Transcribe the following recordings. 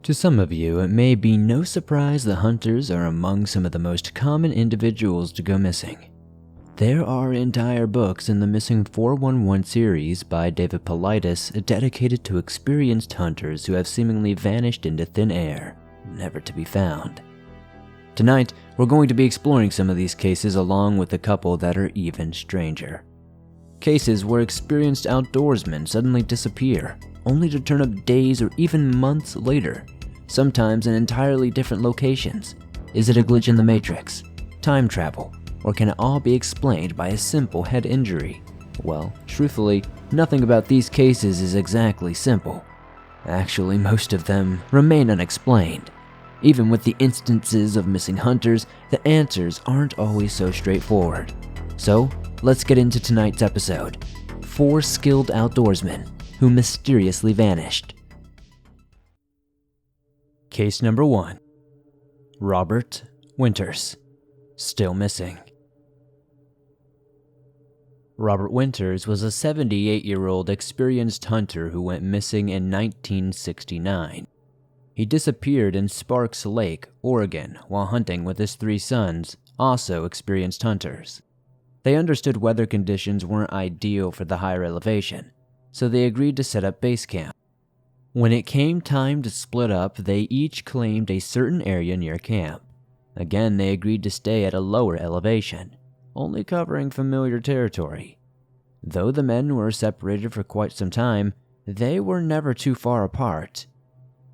To some of you, it may be no surprise that hunters are among some of the most common individuals to go missing. There are entire books in the Missing 411 series by David Peltier dedicated to experienced hunters who have seemingly vanished into thin air, never to be found. Tonight, we're going to be exploring some of these cases along with a couple that are even stranger. Cases where experienced outdoorsmen suddenly disappear, only to turn up days or even months later, sometimes in entirely different locations. Is it a glitch in the Matrix, time travel, or can it all be explained by a simple head injury? Well, truthfully, nothing about these cases is exactly simple. Actually, most of them remain unexplained. Even with the instances of missing hunters, the answers aren't always so straightforward. So, let's get into tonight's episode. 4 skilled outdoorsmen who mysteriously vanished. Case number 1. Robert Winters, still missing. Robert Winters was a 78-year-old experienced hunter who went missing in 1969. He disappeared in Sparks Lake, Oregon, while hunting with his 3 sons, also experienced hunters. They understood weather conditions weren't ideal for the higher elevation, so they agreed to set up base camp. When it came time to split up, they each claimed a certain area near camp. Again, they agreed to stay at a lower elevation, only covering familiar territory. Though the men were separated for quite some time, they were never too far apart.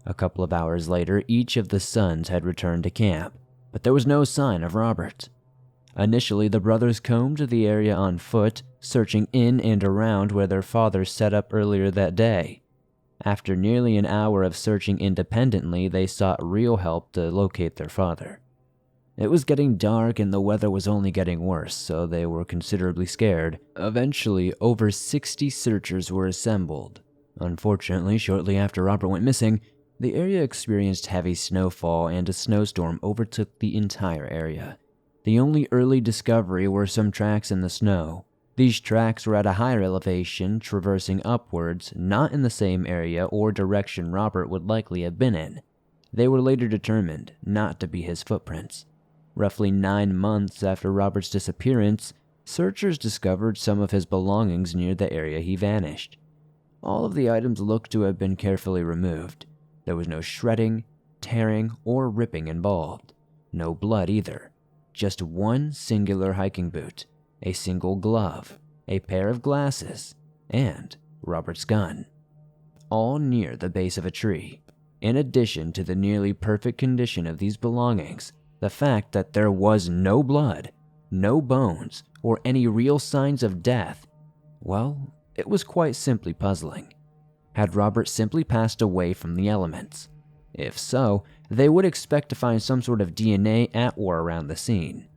A couple of hours later, each of the sons had returned to camp, but there was no sign of Robert. Initially, the brothers combed the area on foot, searching in and around where their father set up earlier that day. After nearly an hour of searching independently, they sought real help to locate their father. It was getting dark and the weather was only getting worse, so they were considerably scared. Eventually, over 60 searchers were assembled. Unfortunately, shortly after Robert went missing, the area experienced heavy snowfall and a snowstorm overtook the entire area. The only early discovery were some tracks in the snow. These tracks were at a higher elevation, traversing upwards, not in the same area or direction Robert would likely have been in. They were later determined not to be his footprints. Roughly 9 months after Robert's disappearance, searchers discovered some of his belongings near the area he vanished. All of the items looked to have been carefully removed. There was no shredding, tearing, or ripping involved. No blood either. Just one singular hiking boot, a single glove, a pair of glasses, and Robert's gun. All near the base of a tree. In addition to the nearly perfect condition of these belongings, the fact that there was no blood, no bones, or any real signs of death, well, it was quite simply puzzling. Had Robert simply passed away from the elements? If so, they would expect to find some sort of DNA at or around the scene.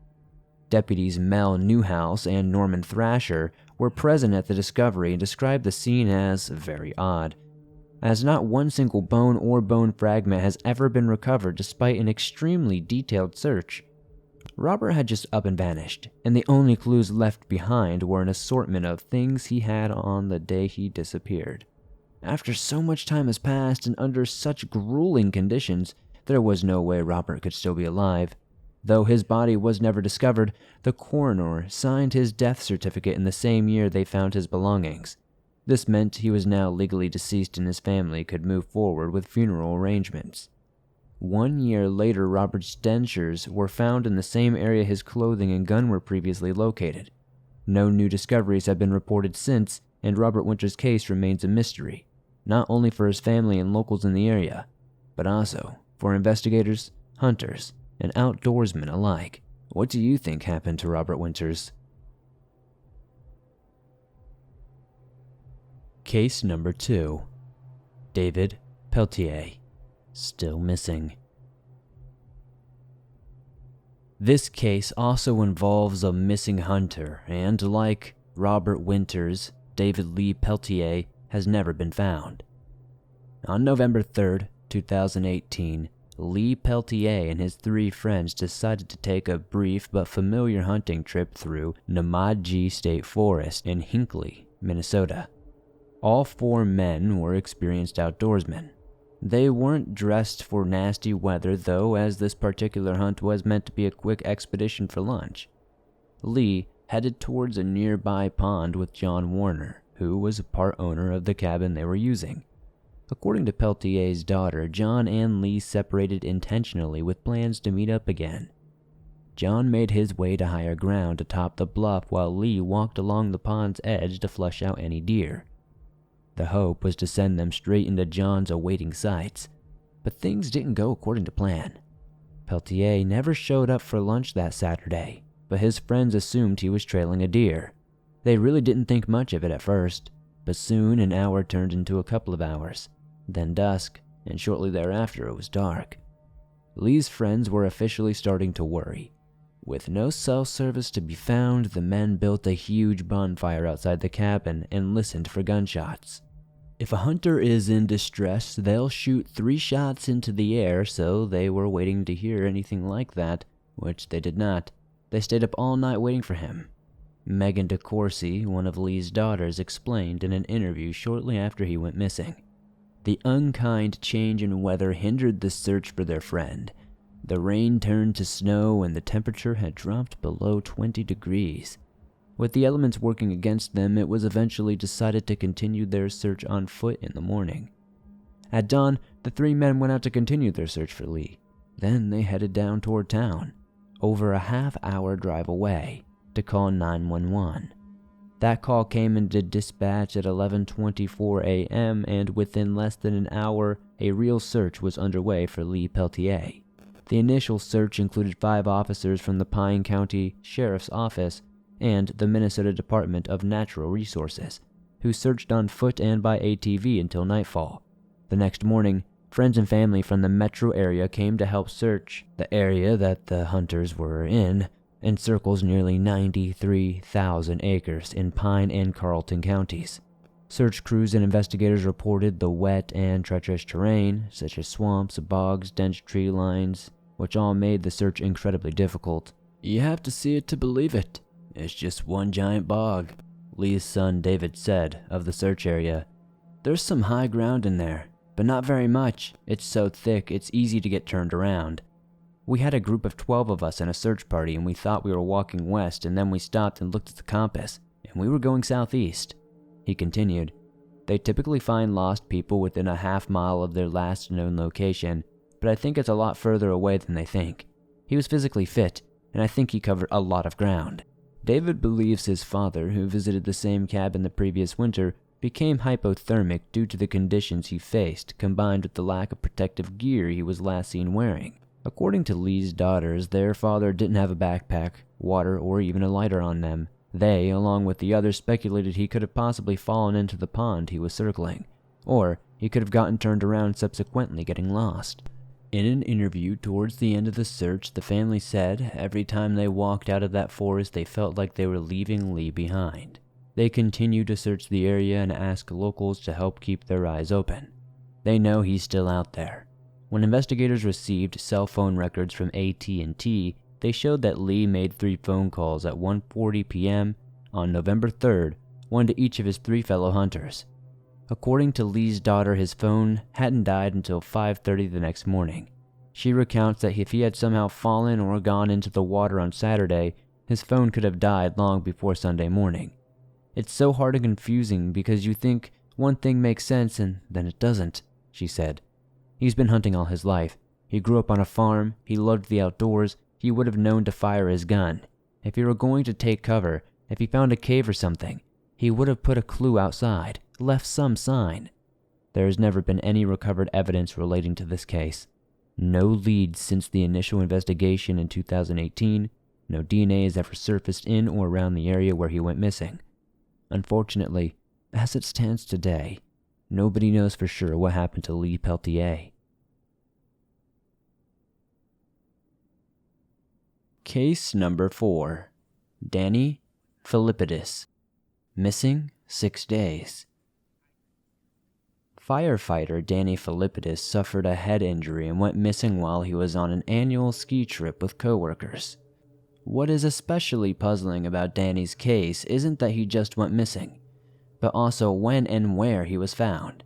Deputies Mel Newhouse and Norman Thrasher were present at the discovery and described the scene as very odd, as not one single bone or bone fragment has ever been recovered despite an extremely detailed search. Robert had just up and vanished, and the only clues left behind were an assortment of things he had on the day he disappeared. After so much time has passed and under such grueling conditions, there was no way Robert could still be alive. Though his body was never discovered, the coroner signed his death certificate in the same year they found his belongings. This meant he was now legally deceased and his family could move forward with funeral arrangements. 1 year later, Robert's dentures were found in the same area his clothing and gun were previously located. No new discoveries have been reported since, and Robert Winters' case remains a mystery, not only for his family and locals in the area, but also for investigators, hunters, and outdoorsmen alike. What do you think happened to Robert Winters? Case number 2. David Peltier, still missing. This case also involves a missing hunter, and like Robert Winters, David Lee Peltier has never been found. On November 3rd, 2018, Lee Peltier and his 3 friends decided to take a brief but familiar hunting trip through Namaji State Forest in Hinckley, Minnesota. All 4 men were experienced outdoorsmen. They weren't dressed for nasty weather though, as this particular hunt was meant to be a quick expedition for lunch. Lee headed towards a nearby pond with John Warner, who was a part owner of the cabin they were using. According to Peltier's daughter, John and Lee separated intentionally with plans to meet up again. John made his way to higher ground atop the bluff while Lee walked along the pond's edge to flush out any deer. The hope was to send them straight into John's awaiting sights, but things didn't go according to plan. Peltier never showed up for lunch that Saturday, but his friends assumed he was trailing a deer. They really didn't think much of it at first, but soon an hour turned into a couple of hours, then dusk, and shortly thereafter it was dark. Lee's friends were officially starting to worry. With no cell service to be found, the men built a huge bonfire outside the cabin and listened for gunshots. If a hunter is in distress, they'll shoot 3 shots into the air, so they were waiting to hear anything like that, which they did not. They stayed up all night waiting for him. Megan DeCourcy, one of Lee's daughters, explained in an interview shortly after he went missing. The unkind change in weather hindered the search for their friend. The rain turned to snow and the temperature had dropped below 20 degrees. With the elements working against them, it was eventually decided to continue their search on foot in the morning. At dawn, the 3 men went out to continue their search for Lee. Then they headed down toward town, over a half-hour drive away, to call 911. That call came into dispatch at 11:24 a.m., and within less than an hour, a real search was underway for Lee Peltier. The initial search included 5 officers from the Pine County Sheriff's Office and the Minnesota Department of Natural Resources, who searched on foot and by ATV until nightfall. The next morning, friends and family from the metro area came to help search. The area that the hunters were in encircles nearly 93,000 acres in Pine and Carlton counties. Search crews and investigators reported the wet and treacherous terrain, such as swamps, bogs, dense tree lines, which all made the search incredibly difficult. "You have to see it to believe it. It's just one giant bog," Lee's son David said of the search area. "There's some high ground in there, but not very much. It's so thick it's easy to get turned around. We had a group of 12 of us in a search party and we thought we were walking west, and then we stopped and looked at the compass, and we were going southeast." He continued, "They typically find lost people within a half-mile of their last known location, but I think it's a lot further away than they think. He was physically fit, and I think he covered a lot of ground." David believes his father, who visited the same cabin the previous winter, became hypothermic due to the conditions he faced, combined with the lack of protective gear he was last seen wearing. According to Lee's daughters, their father didn't have a backpack, water, or even a lighter on them. They, along with the others, speculated he could have possibly fallen into the pond he was circling, or he could have gotten turned around subsequently getting lost. In an interview towards the end of the search, the family said every time they walked out of that forest they felt like they were leaving Lee behind. They continue to search the area and ask locals to help keep their eyes open. They know he's still out there. When investigators received cell phone records from AT&T, they showed that Lee made 3 phone calls at 1:40 p.m. on November 3rd, one to each of his 3 fellow hunters. According to Lee's daughter, his phone hadn't died until 5:30 the next morning. She recounts that if he had somehow fallen or gone into the water on Saturday, his phone could have died long before Sunday morning. "It's so hard and confusing because you think one thing makes sense and then it doesn't," she said. "He's been hunting all his life. He grew up on a farm, he loved the outdoors, he would have known to fire his gun. If he were going to take cover, if he found a cave or something, he would have put a clue outside, left some sign." There has never been any recovered evidence relating to this case. No leads since the initial investigation in 2018. No DNA has ever surfaced in or around the area where he went missing. Unfortunately, as it stands today, nobody knows for sure what happened to Lee Peltier. Case number 4. Danny Filippidis. Missing 6 days. Firefighter Danny Filippidis suffered a head injury and went missing while he was on an annual ski trip with coworkers. What is especially puzzling about Danny's case isn't that he just went missing, but also when and where he was found.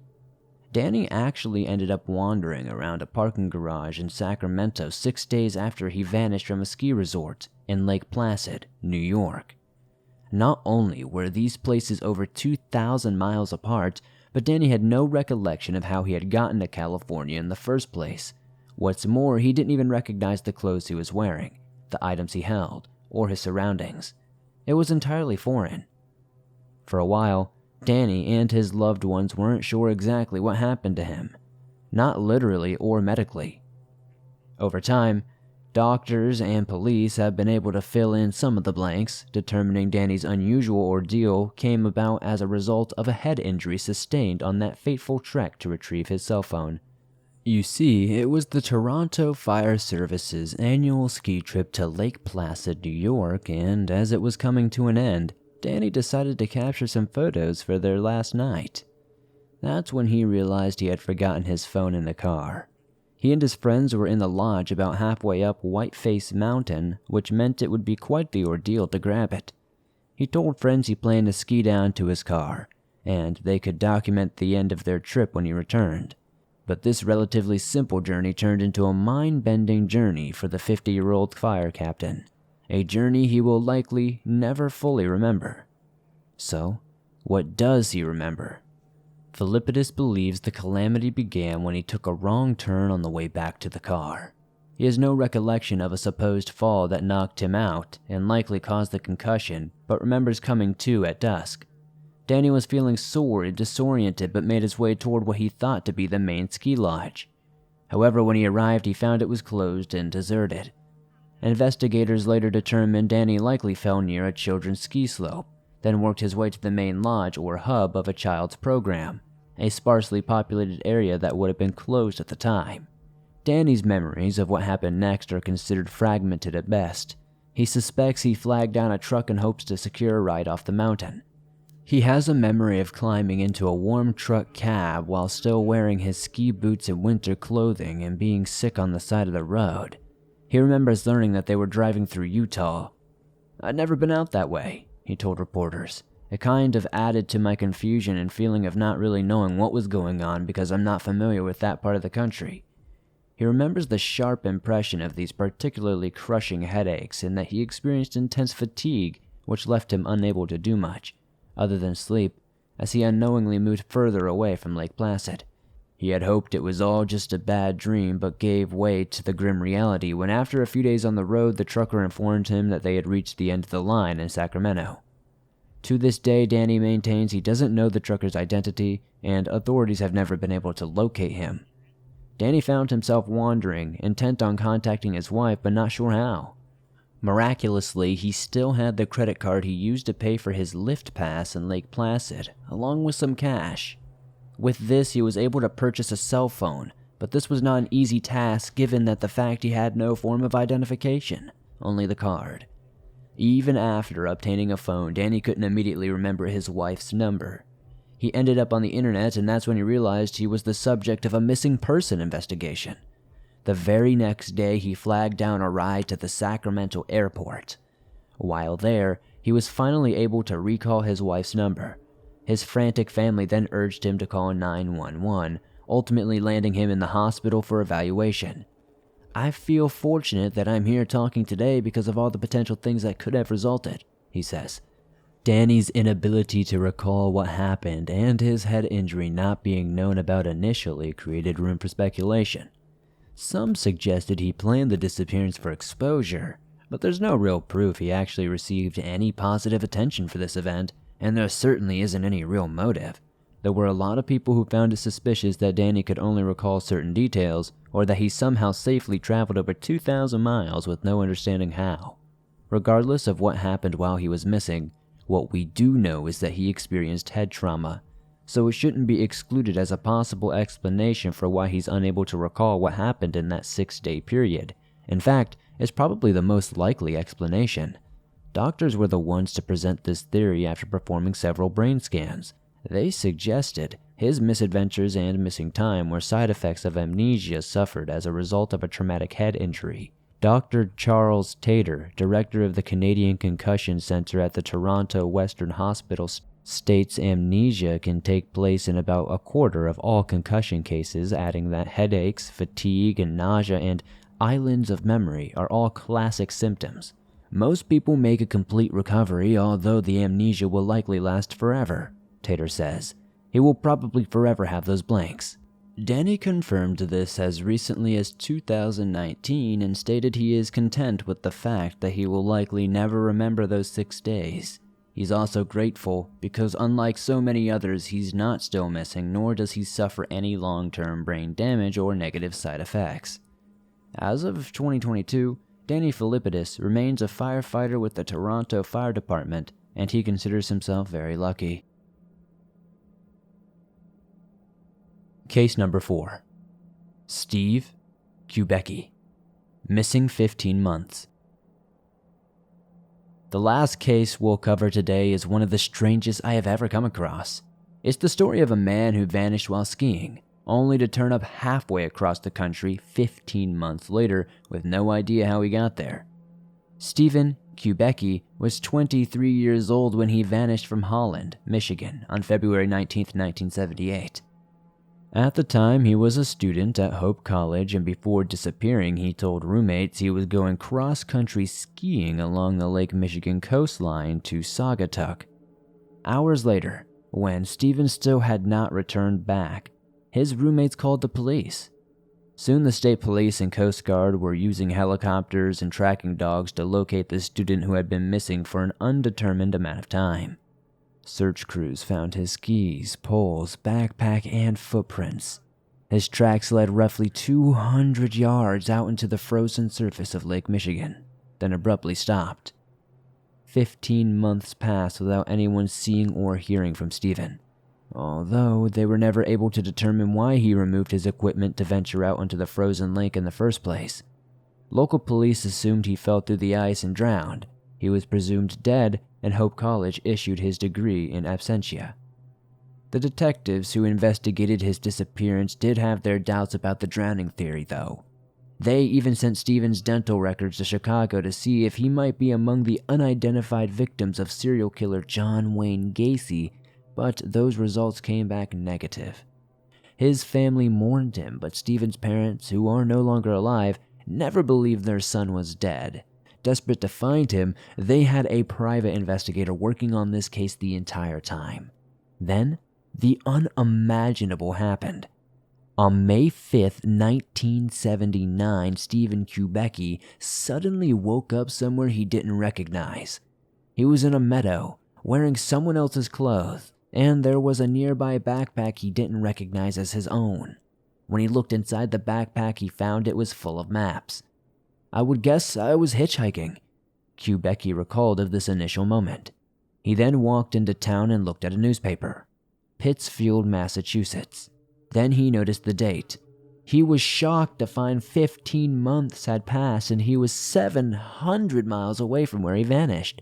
Danny actually ended up wandering around a parking garage in Sacramento 6 days after he vanished from a ski resort in Lake Placid, New York. Not only were these places over 2,000 miles apart, but Danny had no recollection of how he had gotten to California in the first place. What's more, he didn't even recognize the clothes he was wearing, the items he held, or his surroundings. It was entirely foreign. For a while, Danny and his loved ones weren't sure exactly what happened to him, not literally or medically. Over time, doctors and police have been able to fill in some of the blanks, determining Danny's unusual ordeal came about as a result of a head injury sustained on that fateful trek to retrieve his cell phone. You see, it was the Toronto Fire Service's annual ski trip to Lake Placid, New York, and as it was coming to an end, Danny decided to capture some photos for their last night. That's when he realized he had forgotten his phone in the car. He and his friends were in the lodge about halfway up Whiteface Mountain, which meant it would be quite the ordeal to grab it. He told friends he planned to ski down to his car, and they could document the end of their trip when he returned. But this relatively simple journey turned into a mind-bending journey for the 50-year-old fire captain, a journey he will likely never fully remember. So, what does he remember? Filippidis believes the calamity began when he took a wrong turn on the way back to the car. He has no recollection of a supposed fall that knocked him out and likely caused the concussion, but remembers coming to at dusk. Danny was feeling sore and disoriented but made his way toward what he thought to be the main ski lodge. However, when he arrived, he found it was closed and deserted. Investigators later determined Danny likely fell near a children's ski slope, then worked his way to the main lodge or hub of a child's program, a sparsely populated area that would have been closed at the time. Danny's memories of what happened next are considered fragmented at best. He suspects he flagged down a truck in hopes to secure a ride off the mountain. He has a memory of climbing into a warm truck cab while still wearing his ski boots and winter clothing and being sick on the side of the road. He remembers learning that they were driving through Utah. "I'd never been out that way," he told reporters. "It kind of added to my confusion and feeling of not really knowing what was going on because I'm not familiar with that part of the country." He remembers the sharp impression of these particularly crushing headaches and that he experienced intense fatigue, which left him unable to do much, other than sleep, as he unknowingly moved further away from Lake Placid. He had hoped it was all just a bad dream, but gave way to the grim reality when after a few days on the road, the trucker informed him that they had reached the end of the line in Sacramento. To this day, Danny maintains he doesn't know the trucker's identity, and authorities have never been able to locate him. Danny found himself wandering, intent on contacting his wife, but not sure how. Miraculously, he still had the credit card he used to pay for his lift pass in Lake Placid, along with some cash. With this, he was able to purchase a cell phone, but this was not an easy task given that the fact he had no form of identification, only the card. Even after obtaining a phone, Danny couldn't immediately remember his wife's number. He ended up on the internet, and that's when he realized he was the subject of a missing person investigation. The very next day, he flagged down a ride to the Sacramento airport. While there, he was finally able to recall his wife's number. His frantic family then urged him to call 911, ultimately landing him in the hospital for evaluation. "I feel fortunate that I'm here talking today because of all the potential things that could have resulted," he says. Danny's inability to recall what happened and his head injury not being known about initially created room for speculation. Some suggested he planned the disappearance for exposure, but there's no real proof he actually received any positive attention for this event, and there certainly isn't any real motive. There were a lot of people who found it suspicious that Danny could only recall certain details, or that he somehow safely traveled over 2,000 miles with no understanding how. Regardless of what happened while he was missing, what we do know is that he experienced head trauma, so it shouldn't be excluded as a possible explanation for why he's unable to recall what happened in that 6-day period. In fact, it's probably the most likely explanation. Doctors were the ones to present this theory after performing several brain scans. They suggested his misadventures and missing time were side effects of amnesia suffered as a result of a traumatic head injury. Dr. Charles Tater, director of the Canadian Concussion Center at the Toronto Western Hospital, states amnesia can take place in about a quarter of all concussion cases, adding that headaches, fatigue, and nausea and islands of memory are all classic symptoms. Most people make a complete recovery, although the amnesia will likely last forever, Tater says. He will probably forever have those blanks. Danny confirmed this as recently as 2019 and stated he is content with the fact that he will likely never remember those 6 days. He's also grateful because unlike so many others, he's not still missing, nor does he suffer any long-term brain damage or negative side effects. As of 2022, Danny Filippidis remains a firefighter with the Toronto Fire Department, and he considers himself very lucky. Case number 4. Steve Kubacki, missing 15 months. The last case we'll cover today is one of the strangest I have ever come across. It's the story of a man who vanished while skiing, only to turn up halfway across the country 15 months later with no idea how he got there. Stephen Kubacki was 23 years old when he vanished from Holland, Michigan on February 19, 1978. At the time, he was a student at Hope College, and before disappearing, he told roommates he was going cross-country skiing along the Lake Michigan coastline to Saugatuck. Hours later, when Stephen still had not returned back, his roommates called the police. Soon the state police and Coast Guard were using helicopters and tracking dogs to locate the student who had been missing for an undetermined amount of time. Search crews found his skis, poles, backpack, and footprints. His tracks led roughly 200 yards out into the frozen surface of Lake Michigan, then abruptly stopped. 15 months passed without anyone seeing or hearing from Stephen, although they were never able to determine why he removed his equipment to venture out onto the frozen lake in the first place. Local police assumed he fell through the ice and drowned. He was presumed dead, and Hope College issued his degree in absentia. The detectives who investigated his disappearance did have their doubts about the drowning theory, though. They even sent Stephen's dental records to Chicago to see if he might be among the unidentified victims of serial killer John Wayne Gacy, but those results came back negative. His family mourned him, but Stephen's parents, who are no longer alive, never believed their son was dead. Desperate to find him, they had a private investigator working on this case the entire time. Then, the unimaginable happened. On May 5th, 1979, Stephen Kubacki suddenly woke up somewhere he didn't recognize. He was in a meadow, wearing someone else's clothes, and there was a nearby backpack he didn't recognize as his own. When he looked inside the backpack, he found it was full of maps. "I would guess I was hitchhiking," Kubacki recalled of this initial moment. He then walked into town and looked at a newspaper. Pittsfield, Massachusetts. Then he noticed the date. He was shocked to find 15 months had passed and he was 700 miles away from where he vanished.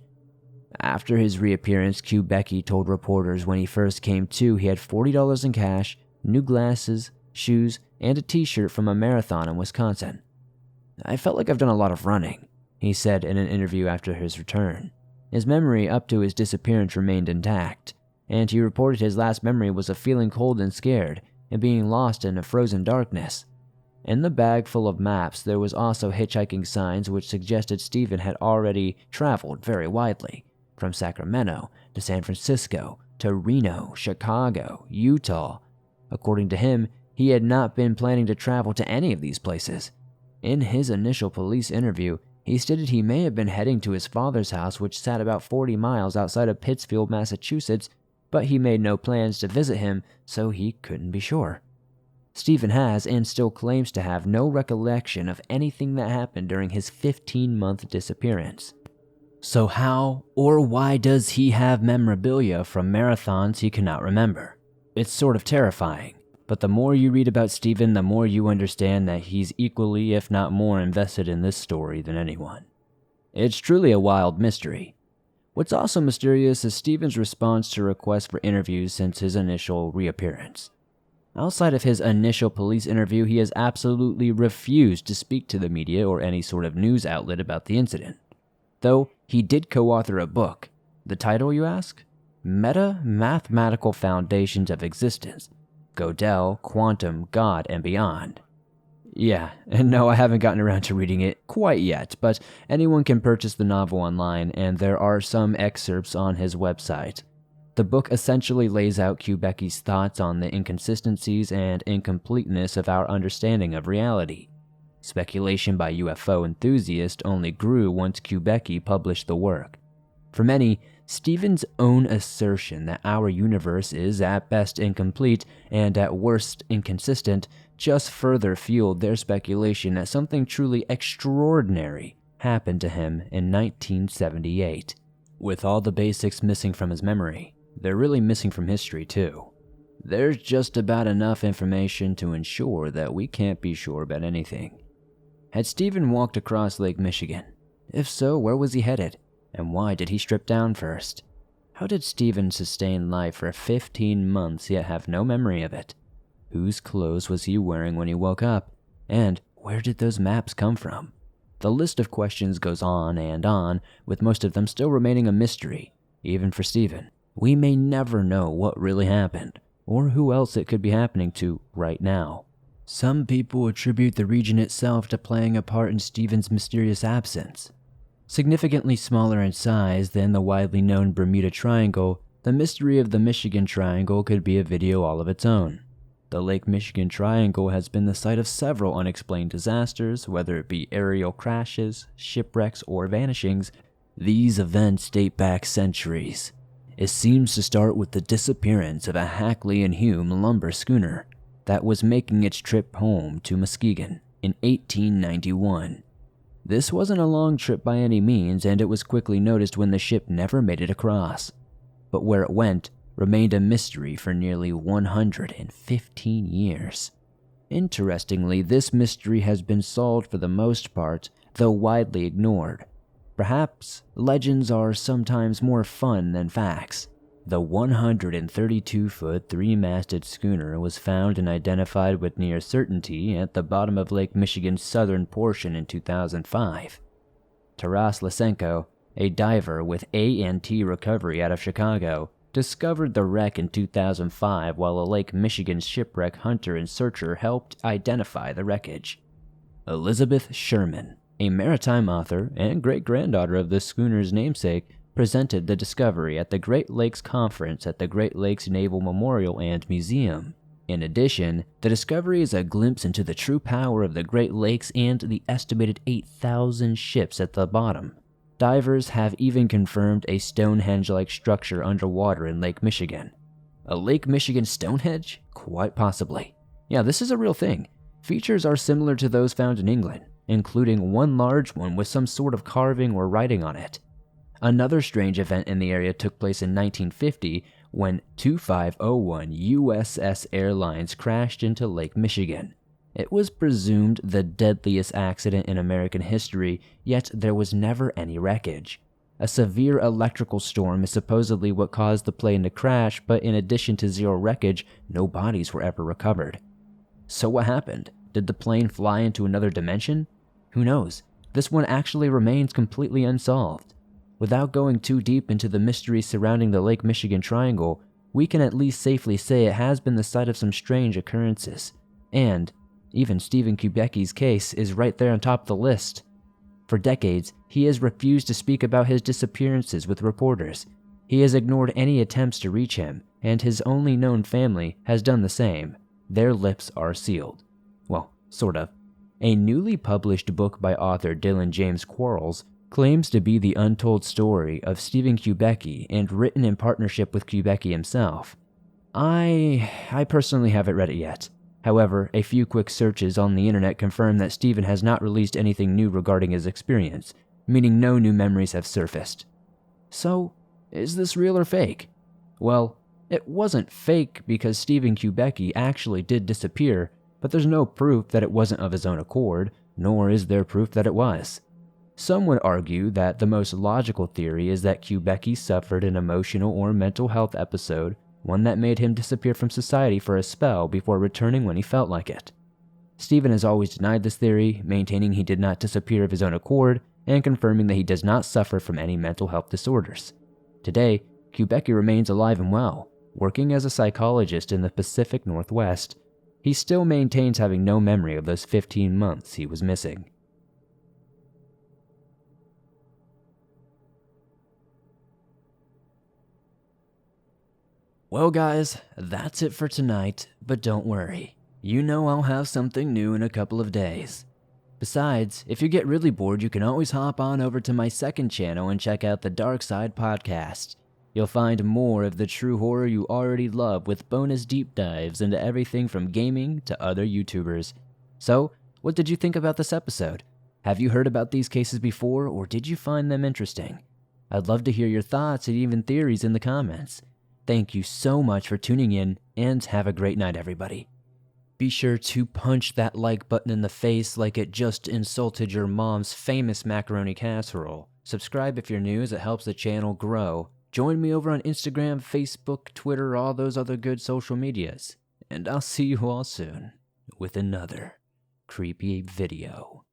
After his reappearance, Kubacki told reporters when he first came to, he had $40 in cash, new glasses, shoes, and a t-shirt from a marathon in Wisconsin. "I felt like I've done a lot of running," he said in an interview after his return. His memory up to his disappearance remained intact, and he reported his last memory was of feeling cold and scared and being lost in a frozen darkness. In the bag full of maps, there was also hitchhiking signs which suggested Stephen had already traveled very widely, from Sacramento to San Francisco to Reno, Chicago, Utah. According to him, he had not been planning to travel to any of these places. In his initial police interview, he stated he may have been heading to his father's house, which sat about 40 miles outside of Pittsfield, Massachusetts, but he made no plans to visit him, so he couldn't be sure. Stephen has and still claims to have no recollection of anything that happened during his 15-month disappearance. So how or why does he have memorabilia from marathons he cannot remember? It's sort of terrifying. But the more you read about Stephen, the more you understand that he's equally, if not more, invested in this story than anyone. It's truly a wild mystery. What's also mysterious is Stephen's response to requests for interviews since his initial reappearance. Outside of his initial police interview, he has absolutely refused to speak to the media or any sort of news outlet about the incident. Though he did co-author a book. The title, you ask? Meta-Mathematical Foundations of Existence, Gödel, Quantum, God, and Beyond. Yeah, and no, I haven't gotten around to reading it quite yet, but anyone can purchase the novel online, and there are some excerpts on his website. The book essentially lays out Kubacki's thoughts on the inconsistencies and incompleteness of our understanding of reality. Speculation by UFO enthusiasts only grew once Kubacki published the work. For many, Stephen's own assertion that our universe is at best incomplete and at worst inconsistent just further fueled their speculation that something truly extraordinary happened to him in 1978. With all the basics missing from his memory, they're really missing from history too. There's just about enough information to ensure that we can't be sure about anything. Had Stephen walked across Lake Michigan? If so, where was he headed? And why did he strip down first? How did Stephen sustain life for 15 months yet have no memory of it? Whose clothes was he wearing when he woke up? And where did those maps come from? The list of questions goes on, with most of them still remaining a mystery, even for Stephen. We may never know what really happened, or who else it could be happening to right now. Some people attribute the region itself to playing a part in Stephen's mysterious absence. Significantly smaller in size than the widely known Bermuda Triangle, the mystery of the Michigan Triangle could be a video all of its own. The Lake Michigan Triangle has been the site of several unexplained disasters, whether it be aerial crashes, shipwrecks, or vanishings. These events date back centuries. It seems to start with the disappearance of a Hackley and Hume lumber schooner that was making its trip home to Muskegon in 1891. This wasn't a long trip by any means, and it was quickly noticed when the ship never made it across. But where it went remained a mystery for nearly 115 years. Interestingly, this mystery has been solved for the most part, though widely ignored. Perhaps legends are sometimes more fun than facts. The 132-foot, three-masted schooner was found and identified with near certainty at the bottom of Lake Michigan's southern portion in 2005. Taras Lysenko, a diver with A&T Recovery out of Chicago, discovered the wreck in 2005 while a Lake Michigan shipwreck hunter and searcher helped identify the wreckage. Elizabeth Sherman, a maritime author and great-granddaughter of the schooner's namesake, presented the discovery at the Great Lakes Conference at the Great Lakes Naval Memorial and Museum. In addition, the discovery is a glimpse into the true power of the Great Lakes and the estimated 8,000 ships at the bottom. Divers have even confirmed a Stonehenge-like structure underwater in Lake Michigan. A Lake Michigan Stonehenge? Quite possibly. Yeah, this is a real thing. Features are similar to those found in England, including one large one with some sort of carving or writing on it. Another strange event in the area took place in 1950 when 2501 USS Airlines crashed into Lake Michigan. It was presumed the deadliest accident in American history, yet there was never any wreckage. A severe electrical storm is supposedly what caused the plane to crash, but in addition to zero wreckage, no bodies were ever recovered. So what happened? Did the plane fly into another dimension? Who knows? This one actually remains completely unsolved. Without going too deep into the mystery surrounding the Lake Michigan Triangle, we can at least safely say it has been the site of some strange occurrences. And even Stephen Kubacki's case is right there on top of the list. For decades, he has refused to speak about his disappearances with reporters. He has ignored any attempts to reach him, and his only known family has done the same. Their lips are sealed. Well, sort of. A newly published book by author Dylan James Quarles claims to be the untold story of Stephen Kubacki and written in partnership with Kubacki himself. I personally haven't read it yet. However, a few quick searches on the internet confirm that Stephen has not released anything new regarding his experience, meaning no new memories have surfaced. So, is this real or fake? Well, it wasn't fake because Stephen Kubacki actually did disappear, but there's no proof that it wasn't of his own accord, nor is there proof that it was. Some would argue that the most logical theory is that Kubacki suffered an emotional or mental health episode, one that made him disappear from society for a spell before returning when he felt like it. Stephen has always denied this theory, maintaining he did not disappear of his own accord, and confirming that he does not suffer from any mental health disorders. Today, Kubacki remains alive and well, working as a psychologist in the Pacific Northwest. He still maintains having no memory of those 15 months he was missing. Well guys, that's it for tonight, but don't worry. You know I'll have something new in a couple of days. Besides, if you get really bored, you can always hop on over to my second channel and check out the Dark Side podcast. You'll find more of the true horror you already love with bonus deep dives into everything from gaming to other YouTubers. So, what did you think about this episode? Have you heard about these cases before, or did you find them interesting? I'd love to hear your thoughts and even theories in the comments. Thank you so much for tuning in, and have a great night, everybody. Be sure to punch that like button in the face like it just insulted your mom's famous macaroni casserole. Subscribe if you're new, as it helps the channel grow. Join me over on Instagram, Facebook, Twitter, all those other good social medias. And I'll see you all soon with another creepy video.